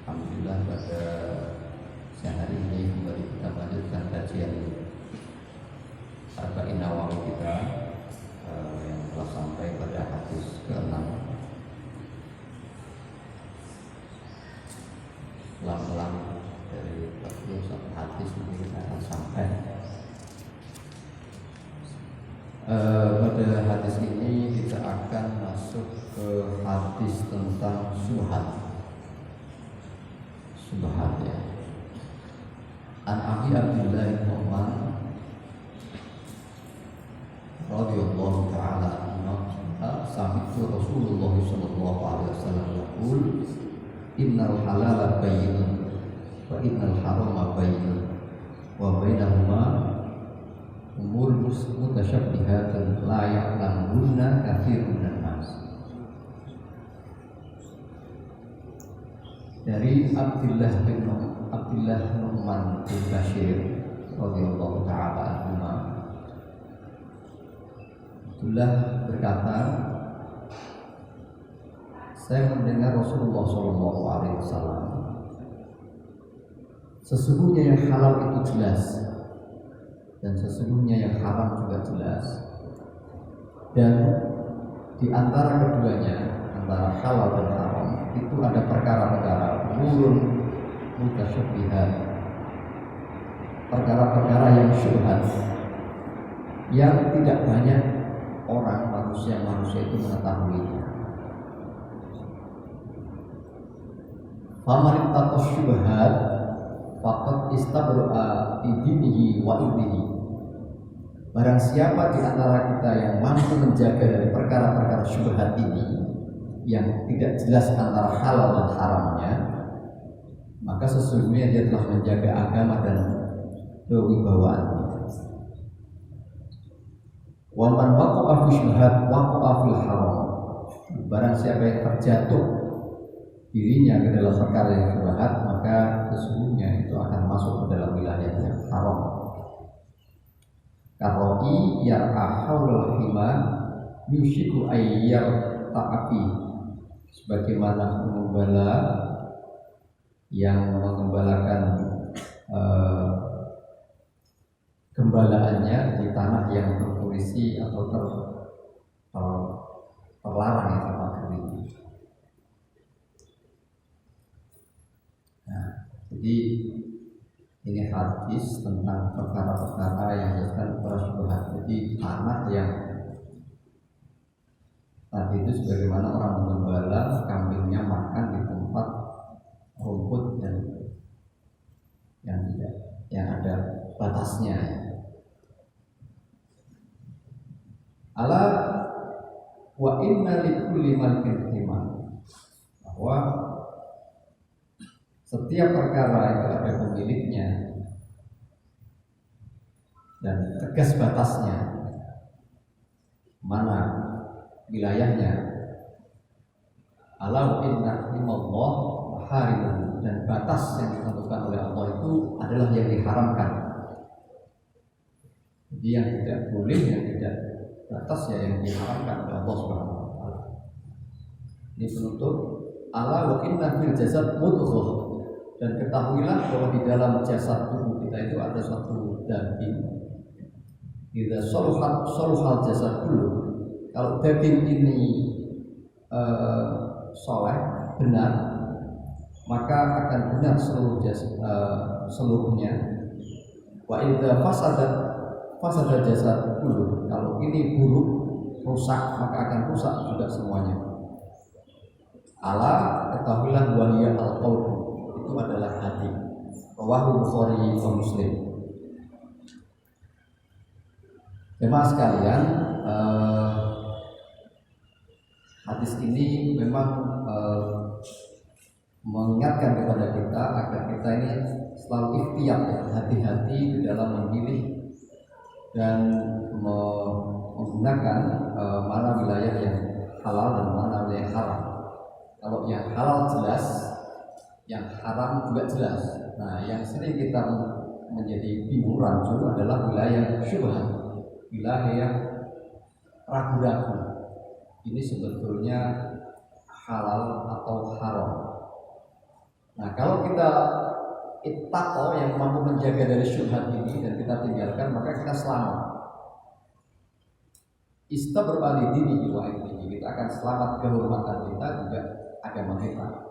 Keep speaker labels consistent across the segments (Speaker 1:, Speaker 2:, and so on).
Speaker 1: Alhamdulillah pada siang hari ini kembali kita melanjutkan kajian Arba'in Nawawi kita yang telah sampai pada hadis ke-6. Pelan-pelan dari 41 hadis ini kita akan sampai. Pada hadis ini kita akan masuk ke hadis tentang subhat ya. An Abi Abdillah bin Umar radhiyallahu ta'ala anhu sami'tu Rasulullah sallallahu alaihi wasallam yaqul innal halala bayyinun wa innal harama bayyinun wa bainahuma umur mutasyabbihatun la ya'lamunna katsirun minan nas. Dari Abdullah bin Nu'man bin Bashir radhiyallahu ta'ala anhu, Abdullah berkata, saya mendengar Rasulullah sallallahu alaihi wasallam, sesungguhnya yang halal itu jelas dan sesungguhnya yang haram juga jelas, dan di antara keduanya, antara halal dan haram itu ada perkara-perkara umurun mutasyabbihat, perkara-perkara yang syubhat, yang tidak banyak orang manusia itu mengetahuinya. Faman ittaqa syubhat faqad istabra'a fi dinihi wa irdihi. Barang siapa di antara kita yang mampu menjaga dari perkara-perkara syubhat ini yang tidak jelas antara halal dan haramnya, maka sesungguhnya dia telah menjaga agama dan kewibawaannya. Wa man waqa'a fi syubhat waqa'a fil haram. Barang siapa yang terjatuh dirinya ke dalam perkara yang syubhat, maka sesungguhnya itu akan masuk ke dalam wilayah yang haram. Karoi yar'a haulal hima yushiku ayyar ta'afi. Sebagaimana pengembala yang mengembalakan gembalaannya di tanah yang terpolisi atau terlarang yang tempat kering. Nah, jadi ini hadis tentang perkara-perkara yang disebutkan syubhat. Jadi tanah yang tadi itu sebagaimana orang menggembala kambingnya makan di tempat rumput dan yang ada batasnya. Ala wa inna likulli malikin himan, bahwa setiap perkara itu ada pemiliknya dan tegas batasnya, mana wilayahnya. Ala wa inna himallah maharimuhu, dan batas yang ditentukan oleh Allah itu adalah yang diharamkan. Jadi yang tidak boleh, yang tidak batas ya yang diharamkan oleh Allah Subhanahu wa taala. Ini penutup. Ala wa inna fil jasad mudghah, dan ketahuilah bahwa di dalam jasad tubuh kita itu ada suatu daging. Idza saluhal jasad dulu, kalau daging ini soleh, benar, maka akan benar seluruhnya. Wa idza fasada jasad dulu, kalau ini buruk, rusak, maka akan rusak juga semuanya. Ala ketahuilah waliya al-qalb, itu adalah hati. Rawahu Bukhari wa Muslim. Jemaah sekalian, hadis ini memang mengingatkan kepada kita agar kita ini selalu ikhtiyat, hati-hati di dalam memilih dan menggunakan mana wilayah yang halal dan mana wilayah yang haram. Kalau yang halal jelas, yang haram juga jelas. Nah, yang sering kita menjadi bingung rancu adalah wilayah syubhat, wilayah ragu-ragu. Ini sebetulnya halal atau haram. Nah, kalau kita ittaqo yang mampu menjaga dari syubhat ini dan kita tinggalkan, maka kita selamat. Istabru alidinihi wa irdihi, kita akan selamat kehormatan kita juga agama kita.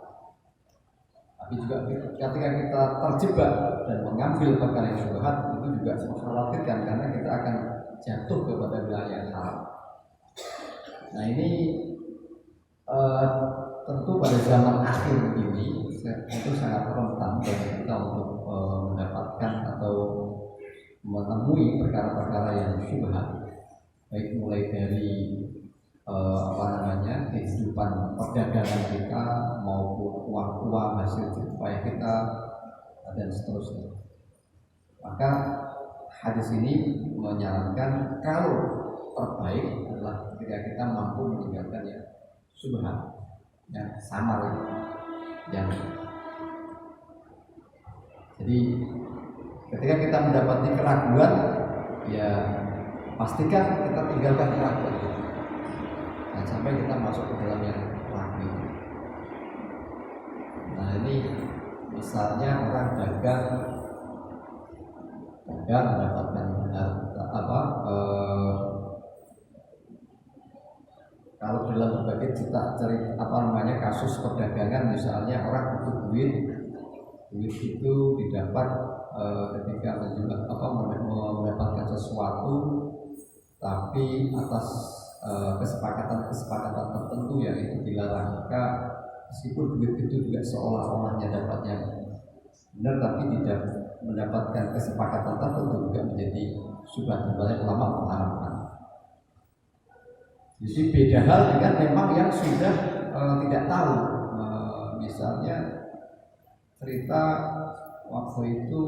Speaker 1: Tapi juga ketika kita terjebak dan mengambil perkara yang syubhat, itu juga mengkhawatirkan karena kita akan jatuh kepada wilayah yang haram. Nah ini tentu pada zaman akhir ini itu sangat rentan bagi kita untuk mendapatkan atau menemui perkara-perkara yang syubhat, baik mulai dari kehidupan perdagangan kita maupun uang hasil jeripaya kita dan seterusnya. Maka hadis ini menyarankan kalau terbaik adalah ketika kita mampu meninggalkan ya syubhat, yang samar yang. Jadi ketika kita mendapati keraguan, ya pastikan kita tinggalkan keraguan, dan sampai kita masuk ke dalam yang ragu. Nah ini misalnya orang dagang mendapatkan kalau dalam berbagai kasus perdagangan, misalnya orang butuh duit itu didapat ketika mendapatkan sesuatu, tapi atas kesepakatan tertentu yang itu dilarang. Maka meskipun duit itu juga seolah-olahnya dapatnya benar, tapi tidak mendapatkan kesepakatan tertentu juga menjadi syubhat. Banyak ulama mengharamkan. Jadi beda hal dengan memang yang sudah tidak tahu. Misalnya cerita waktu itu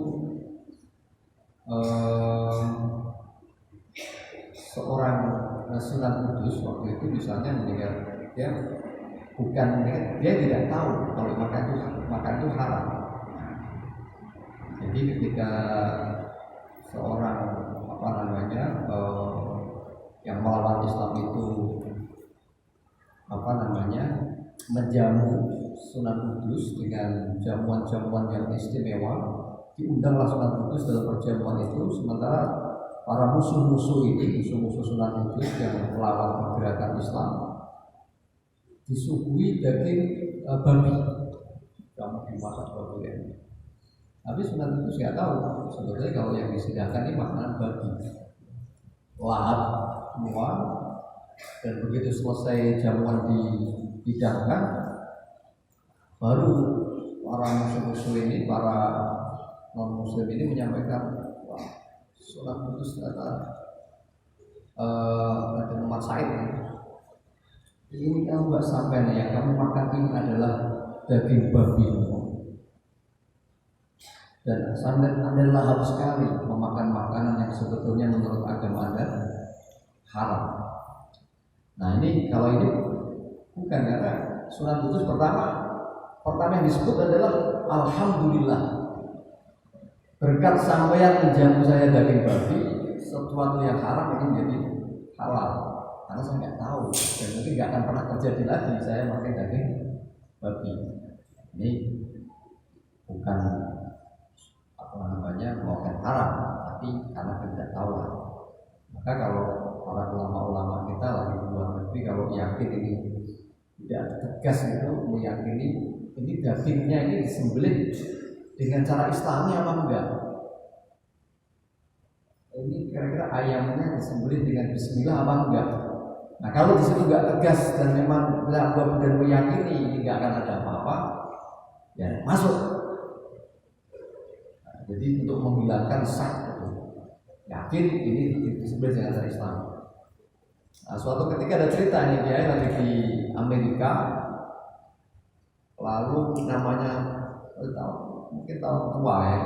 Speaker 1: seorang Sunan Kudus waktu itu misalnya meninggal, dia tidak tahu kalau makan itu haram. Jadi ketika seorang yang melawan Islam itu menjamu Sunan Kudus dengan jamuan-jamuan yang istimewa, diundanglah Sunan Kudus dalam perjamuan itu, sementara para musuh-musuh Sunan Kudus yang melawan pergerakan Islam disuguhi daging babi, kamu dimasak babi ya. Tapi Sunan Kudus nggak tahu sebetulnya kalau yang disediakan ini makanan babi, lahap semua. Dan begitu selesai jamuan dihidangkan, baru para musuh-musuh ini, para non-muslim ini menyampaikan, wah, Sunan Kudus ternyata ada Muhammad Said ini kamu nggak sampai nih, yang kamu makan ini adalah daging babi. Dan Anda lahap sekali memakan makanan yang sebetulnya menurut agama Anda haram. Nah ini kalau ini bukan, karena Sunan Kudus pertama yang disebut adalah alhamdulillah, berkat sampeyan menjamu saya daging babi, sesuatu yang haram ini menjadi halal. Karena saya nggak tahu dan mungkin nggak akan pernah terjadi lagi saya makan daging babi. Ini bukan makan haram, tapi karena tidak tahu. Maka kalau para ulama-ulama kita lagi di luar negeri, kalau yakin ini tidak tegas itu meyakini ini dagingnya ini disembelih dengan cara Islami apa enggak? Ini kira-kira ayamnya disembelih dengan Bismillah apa enggak? Nah kalau di situ enggak tegas dan memang benar-benar meyakini ini enggak akan ada apa-apa, ya masuk. Nah, jadi untuk menghilangkan syak itu, yakin ini disembelih dengan cara Islam. Nah, suatu ketika ada cerita ini, dia lagi di Amerika, lalu namanya mungkin tahun tua ya,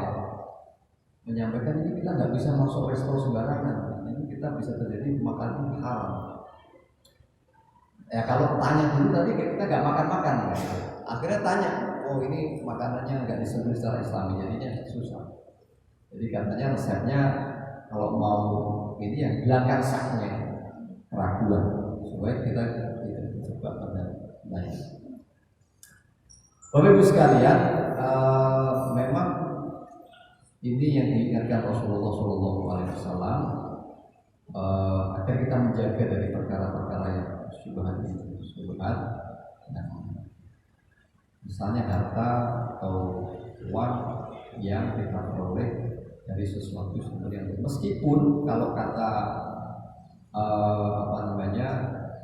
Speaker 1: menyampaikan ini kita nggak bisa masuk restoran sembarangan, ini kita bisa terjadi makan haram. Ya kalau tanya dulu tadi kita nggak makan ya. Akhirnya tanya, oh ini makanannya nggak disembelih secara Islami, jadinya susah. Jadi katanya resepnya kalau mau ini yang hilangkan saknya, keraguan, supaya kita tidak coba pada lain. Bapak Ibu sekalian, Ini yang diingatkan Rasulullah SAW agar kita menjaga dari perkara-perkara yang syubhat itu, syubhat. Nah, misalnya harta atau uang yang kita peroleh dari sesuatu sumber yang meskipun kalau kata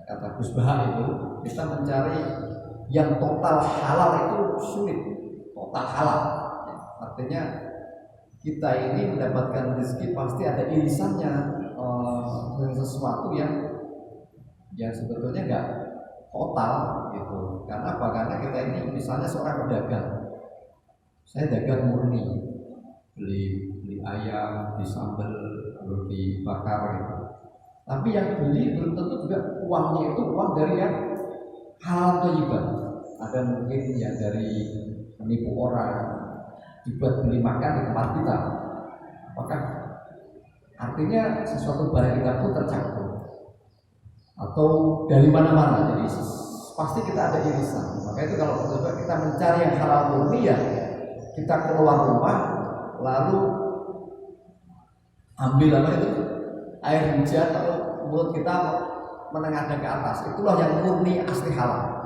Speaker 1: kata Gus Baha itu kita mencari yang total halal itu sulit, total halal. Artinya kita ini mendapatkan rezeki pasti ada irisannya dengan sesuatu yang sebetulnya enggak total gitu. Karena apa? Karena kita ini misalnya seorang pedagang, saya dagang murni, beli ayam, beli sambal, lalu dibakar gitu. Tapi yang beli belum tentu juga uangnya itu uang dari yang halal thayyibah. Ada mungkin yang dari menipu orang, dibuat beli makan di tempat kita. Apakah artinya sesuatu barang kita pun tercampur atau dari mana-mana? Jadi pasti kita ada irisan. Maka itu kalau kita mencari yang halal murni ya kita keluar rumah lalu ambil air hujan atau mulut kita menengadah ke atas, itulah yang murni asli halal.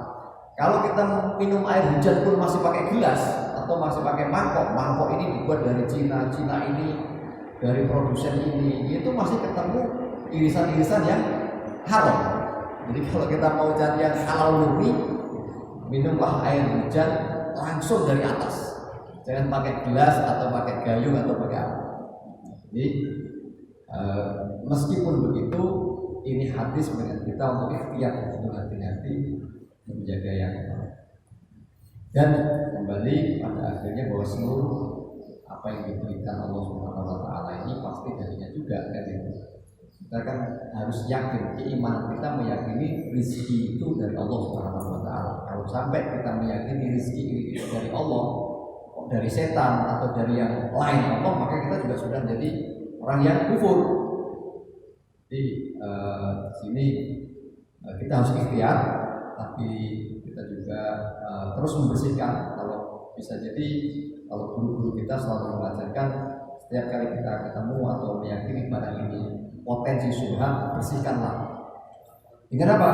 Speaker 1: Kalau kita minum air hujan pun masih pakai gelas atau masih pakai mangkok ini dibuat dari Cina ini dari produsen ini, itu masih ketemu irisan-irisan yang haram. Jadi kalau kita mau cari yang halal murni, minumlah air hujan langsung dari atas, jangan pakai gelas atau pakai gayung atau pakai apa. Jadi meskipun begitu, ini hadis dengan kita untuk ikhtiar untuk hati-hati menjaga yang dan kembali pada akhirnya bahwa seluruh apa yang diberikan Allah Subhanahu wa taala ini pasti darinya juga kan itu. Kita kan harus yakin, keimanan kita meyakini rezeki itu dari Allah Subhanahu wa taala. Kalau sampai kita meyakini rezeki itu dari Allah, dari setan atau dari yang lain Allah, maka kita juga sudah menjadi orang yang kufur. Jadi sini kita harus ikhtiar, tapi kita juga terus membersihkan. Kalau bisa jadi kalau guru-guru kita selalu mengajarkan setiap kali kita ketemu atau meyakini barang ini potensi syubhat, bersihkanlah. Dengan apa?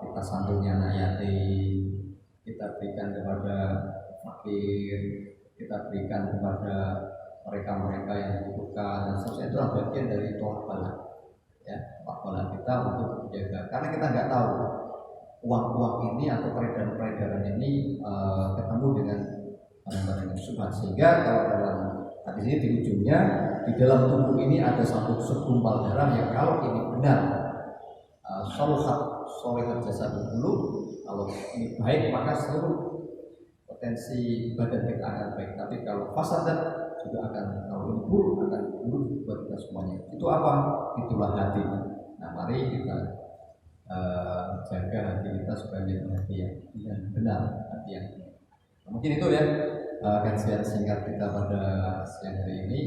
Speaker 1: Kita santunya anak yatim, kita berikan kepada fakir, kita berikan kepada mereka-mereka yang membutuhkan, dan seterusnya. Itulah bagian dari tolak bala, ya, tolak bala kita untuk menjaga. Karena kita nggak tahu uang-uang ini atau peredaran-peredaran ini ketemu dengan barang-barang yang syubhat. Sehingga kalau dalam hadis ini di ujungnya, di dalam tubuh ini ada satu segumpal darah yang kalau ini benar solihat jasa dulu, kalau ini baik maka seluruh potensi badan kita akan baik. Tapi kalau fasadat juga akan, kalau ini buruk akan buruk buat kita semuanya. Itu apa? Itulah hati. Nah, mari kita jaga hati kita supaya menjadi hati yang benar, hati yang mungkin itu ya kajian singkat kita pada siang hari ini.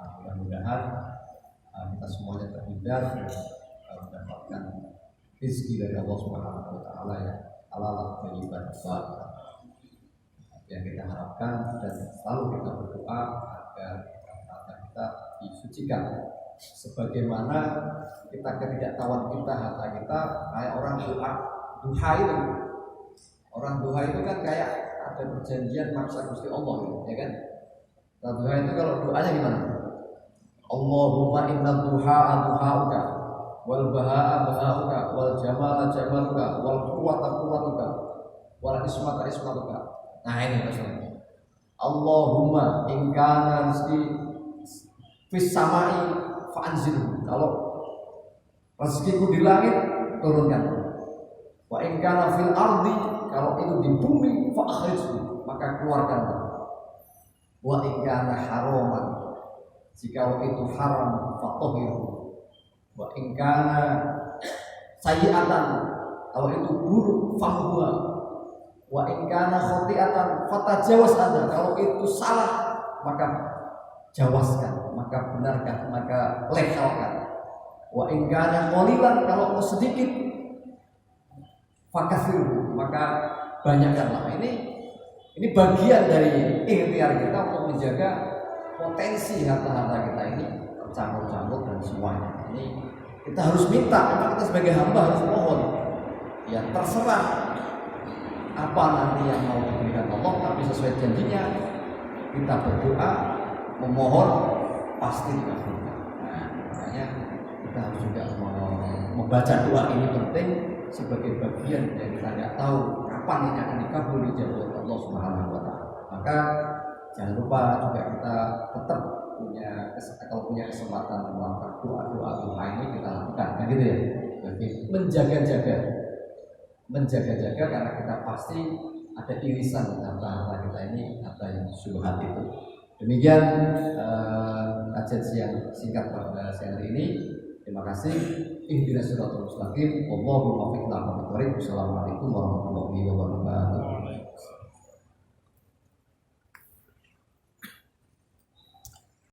Speaker 1: Mudah-mudahan kita semuanya terhindar mendapatkan rezeki dari Allah Subhanahu wa taala yang halal thayyiban barakah. Yang kita harapkan dan selalu kita berdoa agar harta kita disucikan, sebagaimana kita ketidaktahuan kita harta kita kayak orang duha itu. Orang duha itu kan kayak ada perjanjian maksa Gusti Allah gitu, ya kan? Nah, duha itu kalau doanya gimana? Allahumma inna duha duhauka wal bahaa bahauka wal jamala jamaluka wal quwwata quwwatuka wal ismata ismatuka. Nah ini maksudnya. Allahumma in kana rizqi fis samai fa'anzilhu. Kalau rezekiku di langit, turunkan. Wa in kana fil ardi, kalau itu di bumi fa'akhrijhu, maka keluarkan. Wa in kana haraman, jika itu haram fatahhirhu. Wa in kana sayyi'atan, kalau itu buruk fahuwa. Wa in kana khati'atan fatajawaz anda, kalau itu salah maka jawazkan, maka benarkan, maka lekalkan. Wa in kana qalilan, kalau sedikit fakathiru, maka banyakkanlah. Ini bagian dari ikhtiar kita untuk menjaga potensi harta-harta kita ini tercampur-campur dan semuanya. Ini kita harus minta, memang kita sebagai hamba harus mohon. Ya terserah apa nanti yang mau diberikan Allah, tapi sesuai janjinya kita berdoa, memohon pasti dikabulkan. Nah, makanya kita harus juga membaca doa ini penting sebagai bagian yang kita tidak tahu kapan ini akan dikabul dijawab oleh Allah Subhanahu wa taala. Maka jangan lupa juga kita tetap kalau punya kesempatan melakukan doa ini kita lakukan, kan gitu ya. Jadi menjaga-jaga karena kita pasti ada irisan harta kita ini, harta yang syubhat itu. Demikian kajian siang singkat pada siang hari ini. Terima kasih. Ihdinas siratal mustaqim. Wallahu muwaffiq ila aqwamit thoriq. Wassalamualaikum warahmatullahi wabarakatuh.